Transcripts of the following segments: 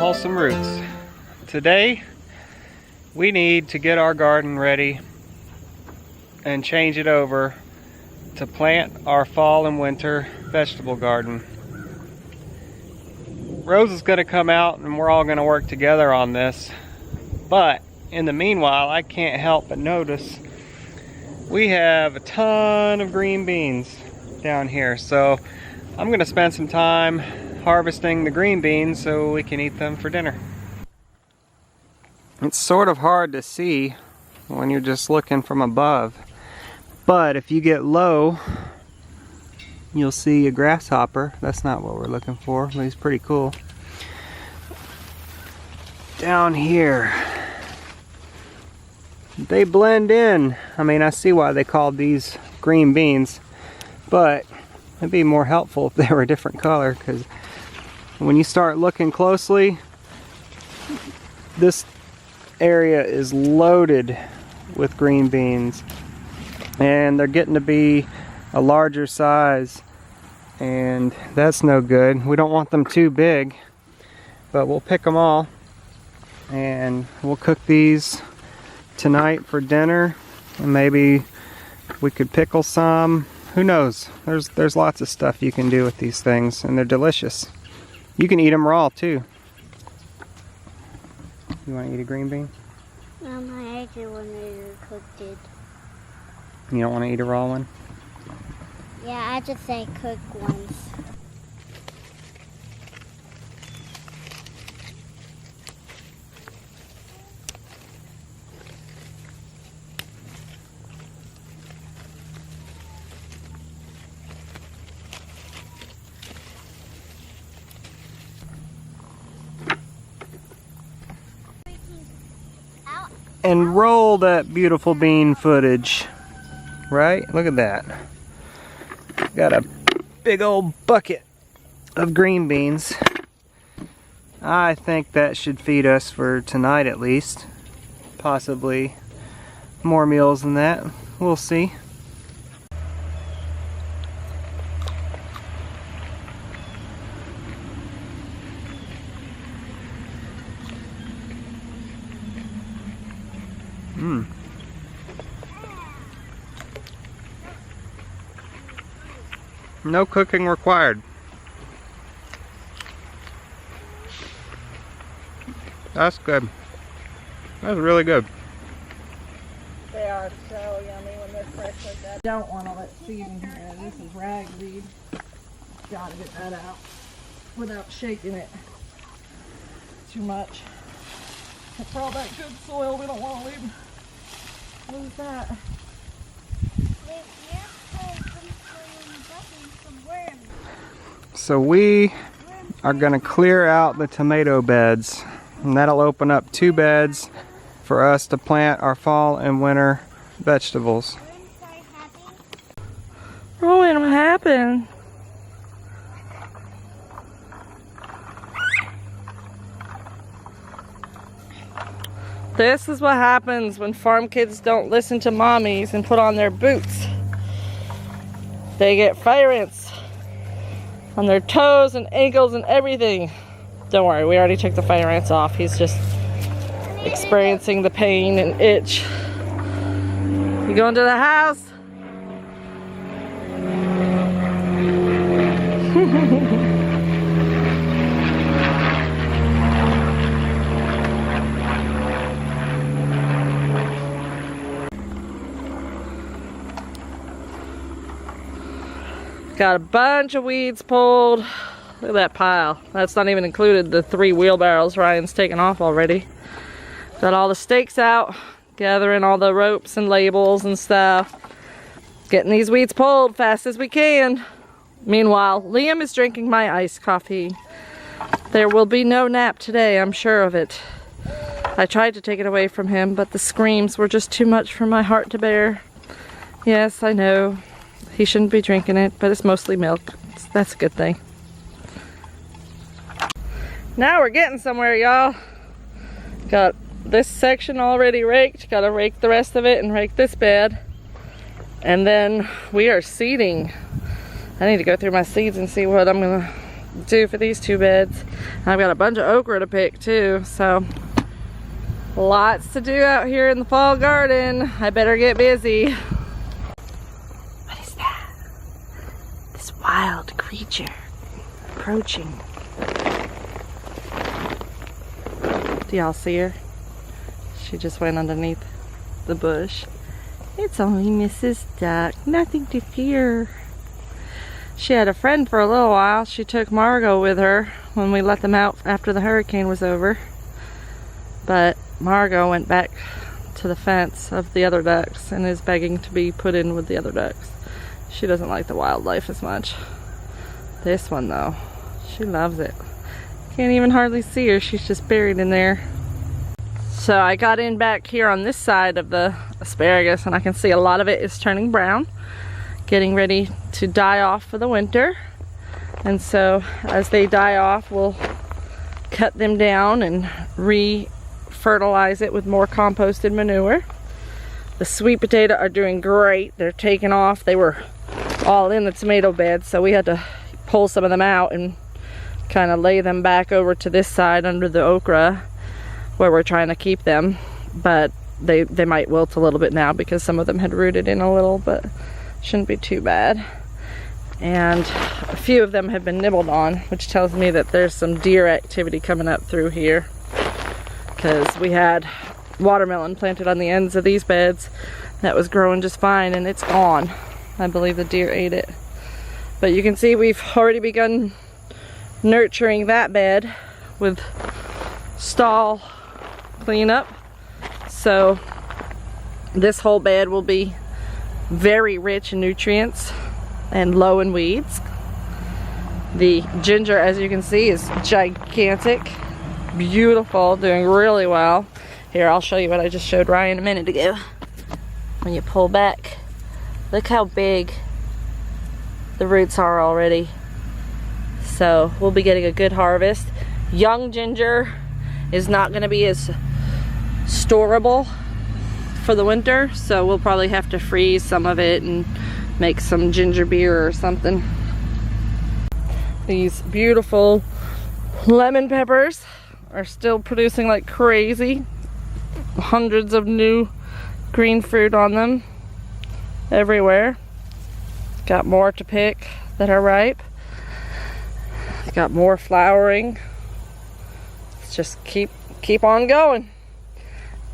Wholesome Roots. Today we need to get our garden ready and change it over to plant our fall and winter vegetable garden. Rhodes is going to come out and we're all going to work together on this, but in the meanwhile I can't help but notice we have a ton of green beans down here, so I'm going to spend some time harvesting the green beans so we can eat them for dinner. It's sort of hard to see when you're just looking from above, but if you get low you'll see a grasshopper. That's not what we're looking for, but he's pretty cool. Down here they blend in. I mean, I see why they called these green beans, but it'd be more helpful if they were a different color, because when you start looking closely, this area is loaded with green beans, and they're getting to be a larger size, and that's no good. We don't want them too big, but we'll pick them all and we'll cook these tonight for dinner, and maybe we could pickle some. Who knows? There's lots of stuff you can do with these things, and they're delicious. You can eat them raw too. You want to eat a green bean? I actually want to cook it. You don't want to eat a raw one? Yeah, I just say cook ones. And roll that beautiful bean footage. Right? Look at that. Got a big old bucket of green beans. I think that should feed us for tonight at least. Possibly more meals than that. We'll see. No cooking required. That's good. That's really good. They are so yummy when they're fresh like that. Don't want all that seed in here. This is ragweed. Gotta get that out without shaking it too much. And for all that good soil, we don't want to leave. What is that? So we are going to clear out the tomato beds, and that'll open up 2 beds for us to plant our fall and winter vegetables. Rowan, what happened? This is what happens when farm kids don't listen to mommies and put on their boots. They get fire ants on their toes and ankles and everything. Don't worry, we already took the fire ants off. He's just experiencing the pain and itch. You going to the house? Got a bunch of weeds pulled. Look at that pile. That's not even included the 3 wheelbarrows Ryan's taken off already. Got all the stakes out, gathering all the ropes and labels and stuff. Getting these weeds pulled fast as we can. Meanwhile, Liam is drinking my iced coffee. There will be no nap today, I'm sure of it. I tried to take it away from him, but the screams were just too much for my heart to bear. Yes, I know. He shouldn't be drinking it, but it's mostly milk. That's a good thing. Now we're getting somewhere, y'all. Got this section already raked. Gotta rake the rest of it and rake this bed. And then we are seeding. I need to go through my seeds and see what I'm gonna do for these 2 beds. And I've got a bunch of okra to pick too, so lots to do out here in the fall garden. I better get busy. What is that? This wild creature approaching. Do y'all see her? She just went underneath the bush. It's only Mrs. Duck, nothing to fear. She had a friend for a little while. She took Margot with her when we let them out after the hurricane was over. But Margot went back to the fence of the other ducks and is begging to be put in with the other ducks. She doesn't like the wildlife as much. This one though, she loves it. Can't even hardly see her, she's just buried in there. So I got in back here on this side of the asparagus and I can see a lot of it is turning brown, getting ready to die off for the winter. And so as they die off, we'll cut them down and re-fertilize it with more composted manure. The sweet potato are doing great. They're taking off. They were all in the tomato bed, so we had to pull some of them out and kind of lay them back over to this side under the okra where we're trying to keep them. But they might wilt a little bit now because some of them had rooted in a little, but shouldn't be too bad. And a few of them have been nibbled on, which tells me that there's some deer activity coming up through here, because we had watermelon planted on the ends of these beds that was growing just fine and it's gone. I believe the deer ate it. But you can see we've already begun nurturing that bed with stall cleanup. So this whole bed will be very rich in nutrients and low in weeds. The ginger, as you can see, is gigantic, beautiful, doing really well. Here, I'll show you what I just showed Ryan a minute ago. When you pull back, look how big the roots are already. So we'll be getting a good harvest. Young ginger is not going to be as storable for the winter, so we'll probably have to freeze some of it and make some ginger beer or something. These beautiful lemon peppers are still producing like crazy. Hundreds of new green fruit on them everywhere. Got more to pick that are ripe. Got more flowering. Let's just keep on going.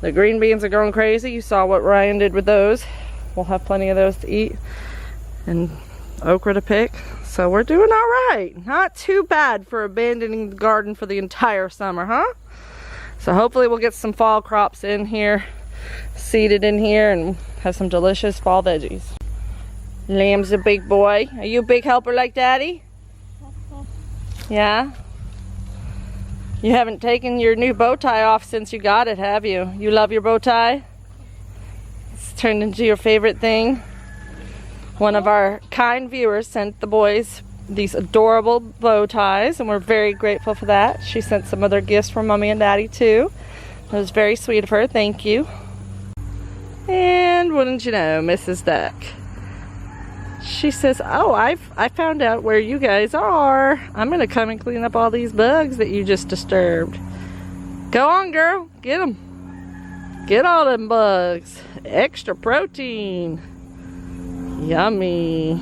The green beans are going crazy. You saw what Ryan did with those. We'll have plenty of those to eat. And okra to pick. So we're doing all right. Not too bad for abandoning the garden for the entire summer, huh? So hopefully we'll get some fall crops in here, seeded in here, and have some delicious fall veggies. Lamb's a big boy. Are you a big helper like Daddy? Yeah? You haven't taken your new bow tie off since you got it, have you? You love your bow tie? It's turned into your favorite thing. One of our kind viewers sent the boys these adorable bow ties, and we're very grateful for that. She sent some other gifts from Mommy and Daddy too. It was very sweet of her. Thank you. And wouldn't you know, Mrs. Duck, she says, oh, I found out where you guys are. I'm gonna come and clean up all these bugs that you just disturbed. Go on, girl, get them. Get all them bugs. Extra protein. Yummy.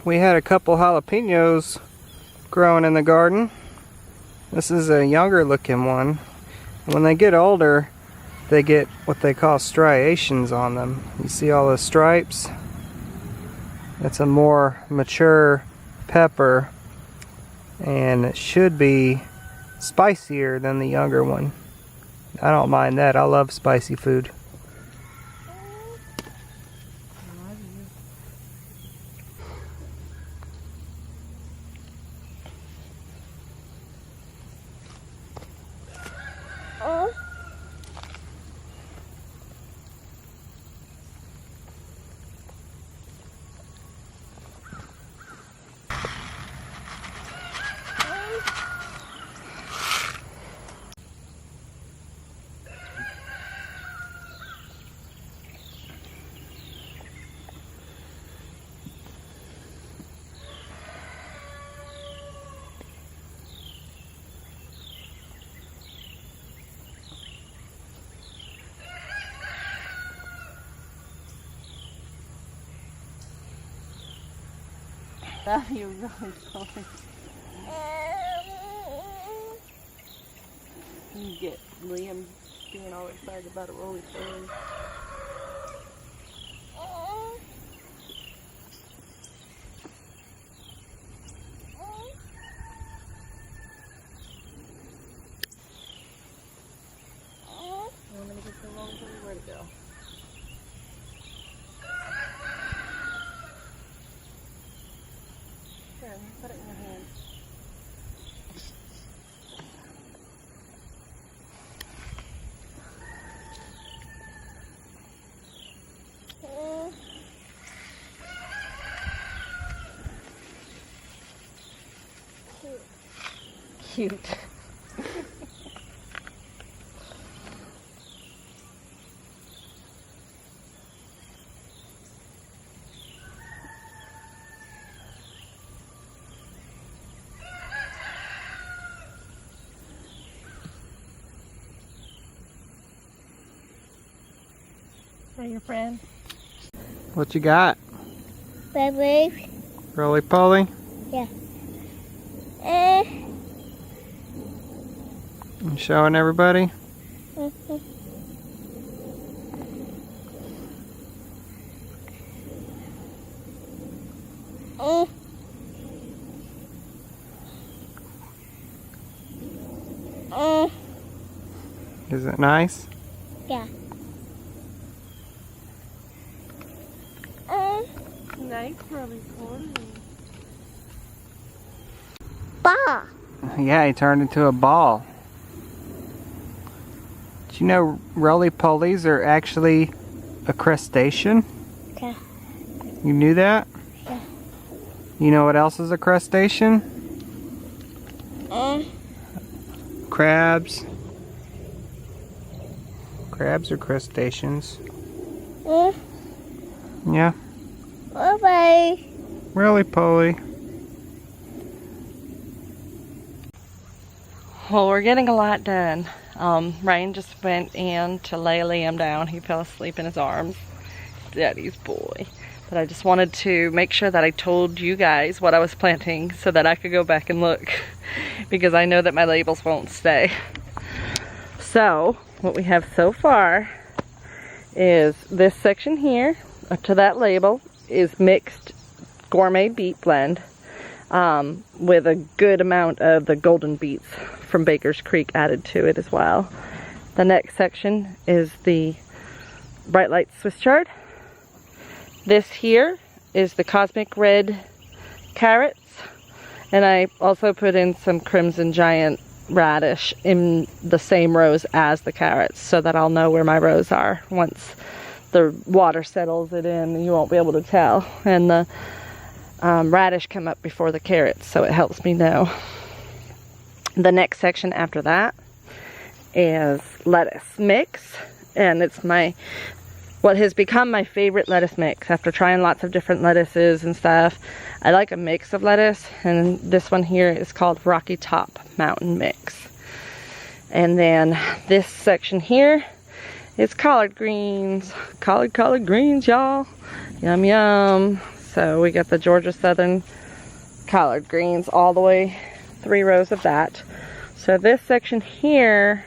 We had a couple jalapenos growing in the garden. This is a younger looking one. When they get older, they get what they call striations on them. You see all the stripes? That's a more mature pepper, and it should be spicier than the younger one. I don't mind that. I love spicy food. That you really going. You get Liam being all excited about a roly poly. I'm gonna get the roly poly. Where'd it go? Here, put it in your hand. Cute. Are your friend? What you got? Baby. Roly poly? Yeah. You showing everybody? Is it nice? Yeah. Nice, really cool. Ball. Yeah, he turned into a ball. Did you know roly-polies are actually a crustacean? Okay. You knew that? Yeah. You know what else is a crustacean? Crabs. Crabs are crustaceans. Yeah. Bye-bye. Roly-poly. Well, we're getting a lot done. Ryan just went in to lay Liam down. He fell asleep in his arms. Daddy's boy. But I just wanted to make sure that I told you guys what I was planting so that I could go back and look, because I know that my labels won't stay. So, what we have so far is this section here, up to that label, is mixed gourmet beet blend with a good amount of the golden beets from Baker's Creek added to it as well. The next section is the Bright Light Swiss chard. This here is the Cosmic Red carrots, and I also put in some Crimson Giant radish in the same rows as the carrots so that I'll know where my rows are. Once the water settles it in, you won't be able to tell. And the radish come up before the carrots, so it helps me know. The next section after that is lettuce mix, and it's what has become my favorite lettuce mix after trying lots of different lettuces and stuff. I like a mix of lettuce, and this one here is called Rocky Top Mountain Mix. And then this section here is collard greens. Collard greens, y'all. Yum yum. So we got the Georgia Southern collard greens all the way, 3 rows of that. So this section here,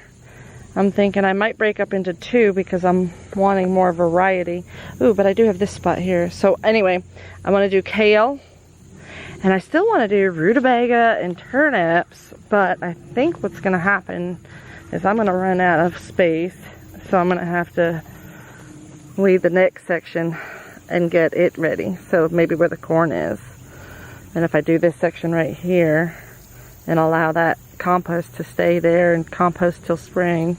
I'm thinking I might break up into 2 because I'm wanting more variety. Ooh, but I do have this spot here. So anyway, I want to do kale, And I still want to do rutabaga and turnips, but I think what's going to happen is I'm going to run out of space. So I'm going to have to leave the next section and get it ready. So maybe where the corn is. And if I do this section right here and allow that compost to stay there and compost till spring,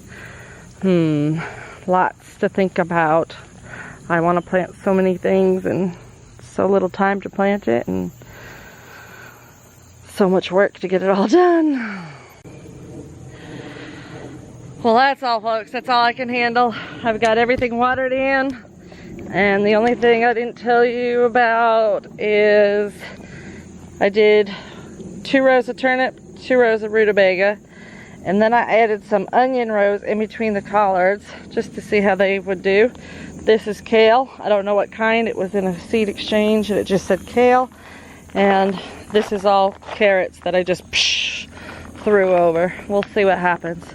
lots to think about. I want to plant so many things and so little time to plant it, and so much work to get it all done. Well, that's all, folks. That's all I can handle. I've got everything watered in, and the only thing I didn't tell you about is I did 2 rows of turnip, 2 rows of rutabaga, and then I added some onion rows in between the collards just to see how they would do. This is kale. I don't know what kind. It was in a seed exchange and it just said kale. And this is all carrots that I just threw over. We'll see what happens.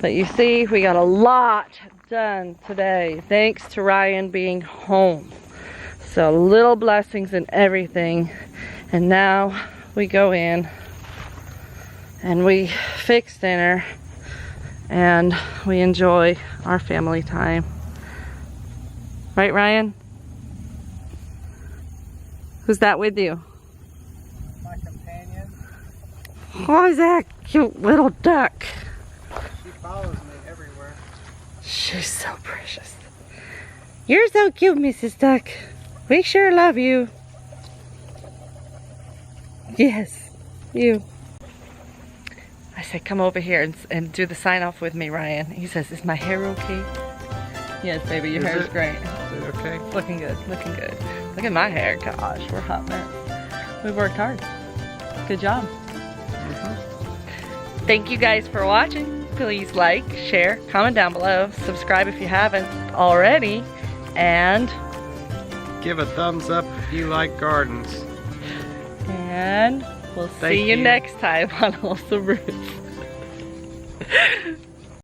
But you see, we got a lot done today thanks to Ryan being home. So little blessings in everything. And now we go in and we fix dinner and we enjoy our family time. Right, Ryan? Who's that with you? My companion. Who's that cute little duck? She follows me everywhere. She's so precious. You're so cute, Mrs. Duck. We sure love you. Yes, you. I said, come over here and do the sign off with me, Ryan. He says, is my hair okay? Yes, baby, your hair is great. Is it okay? It's looking good, looking good. Look at my hair, gosh, we're hot mess. We worked hard. Good job. Thank you guys for watching. Please like, share, comment down below, subscribe if you haven't already, and Give a thumbs up if you like gardens. we'll see you next time on Wholesome Roots.